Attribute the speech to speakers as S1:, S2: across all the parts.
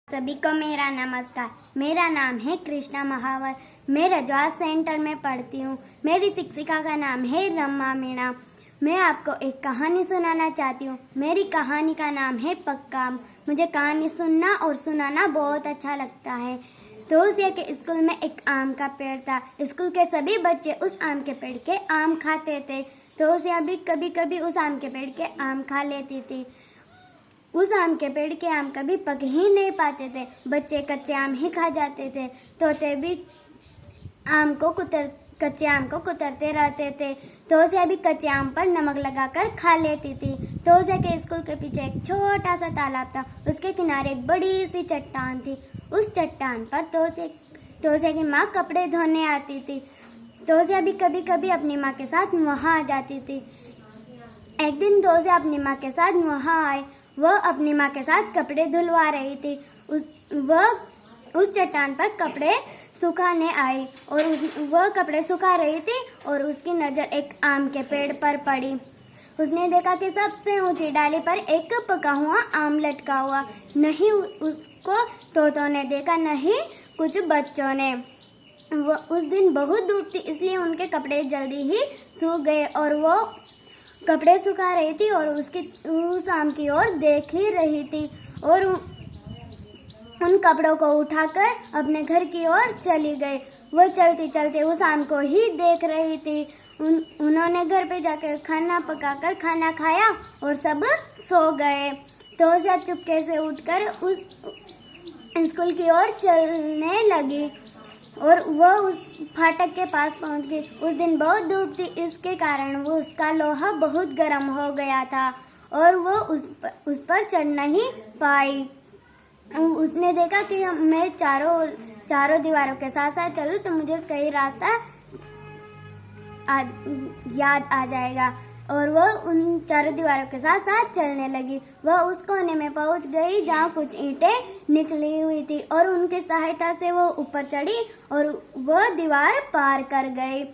S1: सभी को मेरा नमस्कार। मेरा नाम है कृष्णा महावर। मैं रजवास सेंटर में पढ़ती हूँ। मेरी शिक्षिका का नाम है रमा मीणा। मैं आपको एक कहानी सुनाना चाहती हूँ। मेरी कहानी का नाम है पक्का आम। मुझे कहानी सुनना और सुनाना बहुत अच्छा लगता है। तोसिया के स्कूल में एक आम का पेड़ था। स्कूल के सभी बच्चे उस आम के पेड़ के आम खाते थे। तोसिया भी कभी कभी उस आम के पेड़ के आम खा लेती थी। उस आम के पेड़ के आम कभी पक ही नहीं पाते थे। बच्चे कच्चे आम ही खा जाते थे। तोते भी कच्चे आम को कुतरते रहते थे। तोसिया भी कच्चे आम पर नमक लगाकर खा लेती थी। तोसिया के स्कूल के पीछे एक छोटा सा तालाब था। उसके किनारे एक बड़ी सी चट्टान थी। उस चट्टान पर तोसिया की माँ कपड़े धोने आती थी। तोसिया भी कभी कभी अपनी माँ के साथ वहाँ आ जाती थी। एक दिन तोसिया अपनी माँ के साथ वहाँ आई। वह अपनी माँ के साथ कपड़े धुलवा रही थी। वह उस चट्टान पर कपड़े सुखाने आई और वह कपड़े सुखा रही थी और उसकी नज़र एक आम के पेड़ पर पड़ी। उसने देखा कि सबसे ऊंची डाली पर एक पका हुआ आम लटका हुआ। नहीं उसको तोतों ने देखा, नहीं कुछ बच्चों ने। उस दिन बहुत धूप थी, इसलिए उनके कपड़े जल्दी ही सूख गए और वो कपड़े सुखा रही थी और उस आम की ओर देख ही रही थी और उन कपड़ों को उठाकर अपने घर की ओर चली गई। वो चलते चलते उस आम को ही देख रही थी। उन्होंने घर पे जाकर खाना पकाकर खाना खाया और सब सो गए। तोसिया चुपके से उठकर उस स्कूल की ओर चलने लगी और वह उस फाटक के पास पहुंच गई। उस दिन बहुत धूप थी, इसके कारण वो उसका लोहा बहुत गर्म हो गया था और वो उस पर चढ़ नहीं पाई। उसने देखा कि मैं चारों दीवारों के साथ साथ चलूं तो मुझे कई रास्ता याद आ जाएगा और वह उन चारों दीवारों के साथ साथ चलने लगी। वह उस कोने में पहुंच गई जहाँ कुछ ईंटें निकली हुई थी और उनकी सहायता से वो ऊपर चढ़ी और वह दीवार पार कर गई।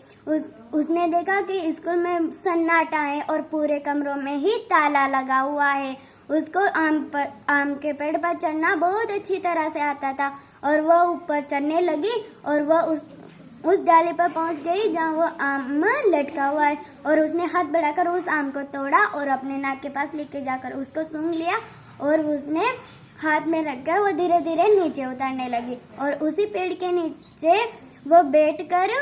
S1: उसने देखा कि स्कूल में सन्नाटा है और पूरे कमरों में ही ताला लगा हुआ है। उसको आम के पेड़ पर चढ़ना बहुत अच्छी तरह से आता था और वह ऊपर चढ़ने लगी और वह उस डाली पर पहुंच गई जहाँ वो आम लटका हुआ है और उसने हाथ बढ़ाकर उस आम को तोड़ा और अपने नाक के पास लेके जाकर उसको सूंघ लिया और उसने हाथ में रखकर वो धीरे धीरे नीचे उतरने लगी और उसी पेड़ के नीचे वो बैठकर